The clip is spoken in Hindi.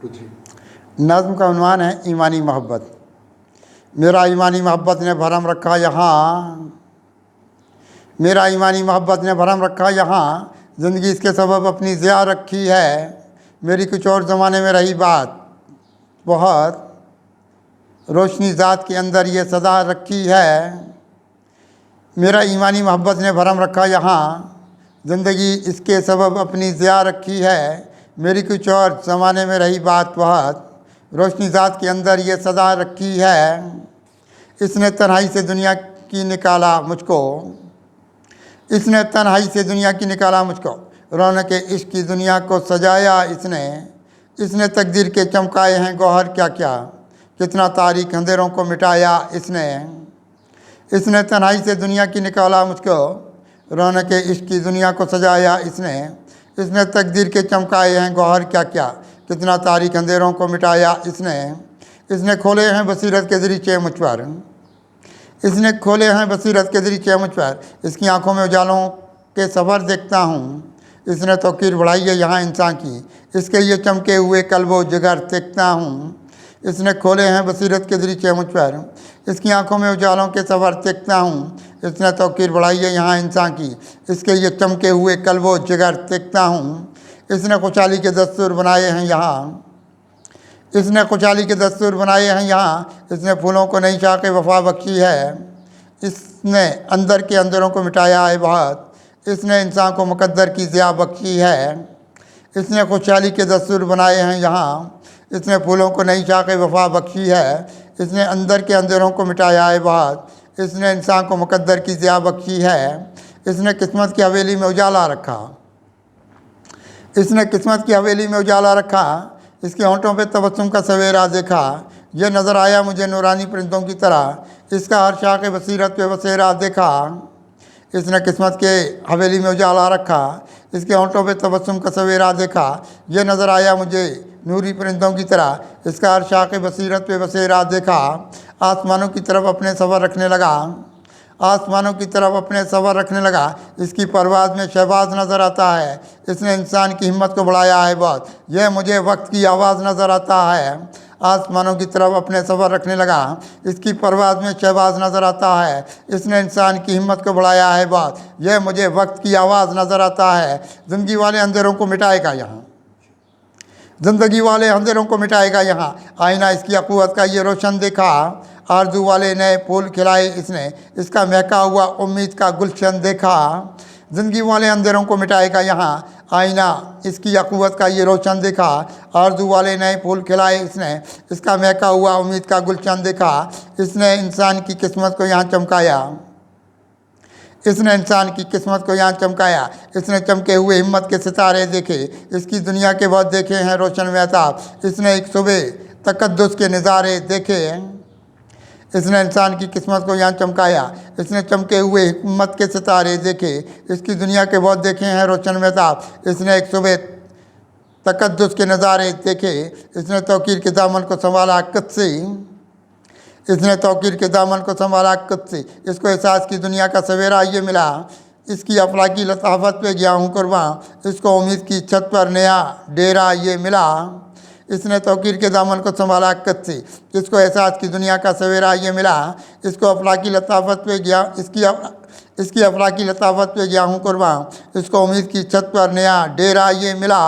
नज़्म का उन्वान है ईमानी मोहब्बत। मेरा ईमानी मोहब्बत ने भरम रखा यहाँ, मेरा ईमानी मोहब्बत ने भरम रखा यहाँ, ज़िंदगी इसके सबब अपनी ज़िया रखी है। मेरी कुछ और ज़माने में रही बात बहुत, रोशनी ज़ात के अंदर ये सदा रखी है। मेरा ईमानी मोहब्बत ने भरम रखा यहाँ, ज़िंदगी इसके सबब अपनी ज़िया रखी है। मेरी कुछ और ज़माने में रही बात बहुत, रोशनी ज़ात के अंदर ये सदा रखी है। इसने तन्हाई से दुनिया की निकाला मुझको, इसने तन्हाई से दुनिया की निकाला मुझको, रौनक इश्क की दुनिया को सजाया इसने। इसने तकदीर के चमकाए हैं गौहर क्या क्या, कितना तारीख अंधेरों को मिटाया इसने। इसने तन्हाई से दुनिया की निकाला मुझको, रौनक इश्क की दुनिया को सजाया इसने। इसने तकदीर के चमकाए हैं गौहर क्या क्या, कितना तारीख अंधेरों को मिटाया इसने। इसने खोले हैं बसीरत के दरीचे मुझ पर, इसने खोले हैं बसीरत के दरीचे मुझ पर, इसकी आंखों में उजालों के सफ़र देखता हूँ। इसने तौकीर बढ़ाई है यहाँ इंसान की, इसके ये चमके हुए कल्बो जिगर देखता हूँ। इसने खोले हैं बसीरत के दरीचे मुझ पर, इसकी आंखों में उजालों के सफ़र देखता हूँ। इसने तौकीर बढ़ाई है यहाँ इंसान की, इसके ये चमके हुए कल्बो जिगर देखता हूँ। इसने खुशहाली के दस्तूर बनाए हैं यहाँ, इसने खुशहाली के दस्तूर बनाए हैं यहाँ। इसने फूलों को नई शाख वफा बख्शी है, इसने अंदर के अंदरों को मिटाया है बहुत, इसने इंसान को मुकद्दर की ज़िया बख्शी है। इसने खुशहाली के दस्तूर बनाए हैं यहाँ, इसने फूलों को नई शाख वफा बख्शी है, इसने अंदर के अंदरों को मिटाया है बहुत, इसने इंसान को मुकद्दर की ज़िया बख्शी है। इसने किस्मत की हवेली में उजाला रखा, इसने किस्मत की हवेली में उजाला रखा। इसके होंठों पे तबस्सुम का सवेरा देखा, यह नज़र आया मुझे नूरानी परिंदों की तरह, इसका हर शाख बसीरत पे बसेरा देखा। इसने किस्मत के हवेली में उजाला रखा, इसके होंठों पे तबस्सुम का सवेरा देखा, यह नज़र आया मुझे नूरी परिंदों की तरह, इसका हर शाख बसीरत पे बसेरा देखा। आसमानों की तरफ अपने सफ़र रखने लगा, आसमानों की तरफ अपने सफ़र रखने लगा, इसकी परवाज़ में शहबाज नज़र आता है। इसने इंसान की हिम्मत को बढ़ाया है बहुत, यह मुझे वक्त की आवाज़ नज़र आता है। आसमानों की तरफ अपने सफ़र रखने लगा, इसकी परवाज़ में शहबाज नज़र आता है। इसने इंसान की हिम्मत को बढ़ाया है बहुत, यह मुझे वक्त की आवाज़ नज़र आता है। ज़िंदगी वाले अंधेरों को मिटाएगा यहाँ, ज़िंदगी वाले अंधेरों को मिटाएगा यहाँ, आईना इसकी अक़ुव्वत का ये रोशन देखा। आरज़ू वाले नए फूल खिलाए इसने, इसका महका हुआ उम्मीद का गुलशन देखा। ज़िंदगी वाले अंधेरों को मिटाएगा यहाँ, आईना इसकी अक़ुव्वत का ये रोशन देखा। आरज़ू वाले नए फूल खिलाए इसने, इसका महका हुआ उम्मीद का गुलशन देखा। इसने इंसान की किस्मत को यहाँ चमकाया, इसने इंसान की किस्मत को यहाँ चमकाया। इसने चमके हुए हिम्मत के सितारे देखे, इसकी दुनिया के बहुत देखे हैं रोशन महताब। इसने एक सुबह तकद्दुस के नज़ारे देखे, इसने इंसान की किस्मत को यहाँ चमकाया। इसने चमके हुए हिम्मत के सितारे देखे, इसकी दुनिया के बहुत देखे हैं रोशन महताब। इसने एक सुबह तकद्दुस के नज़ारे देखे, इसने तौकीर के दामन को संभाला कद से, इसने तौकीर के दामन को संभाला कद से। इसको एहसास की दुनिया का सवेरा ये मिला, इसकी अफलाकी लताफत पे गया हूँ कुर्बान, इसको उम्मीद की छत पर नया डेरा ये मिला। इसने तौकीर के दामन को संभाला कद से, इसको एहसास की दुनिया का सवेरा ये मिला। इसको अफलाकी लताफत पे गया, इसकी अफलाकी लताफत पे गया हूँ कुर्बान, इसको उम्मीद की छत पर नया डेरा ये मिला।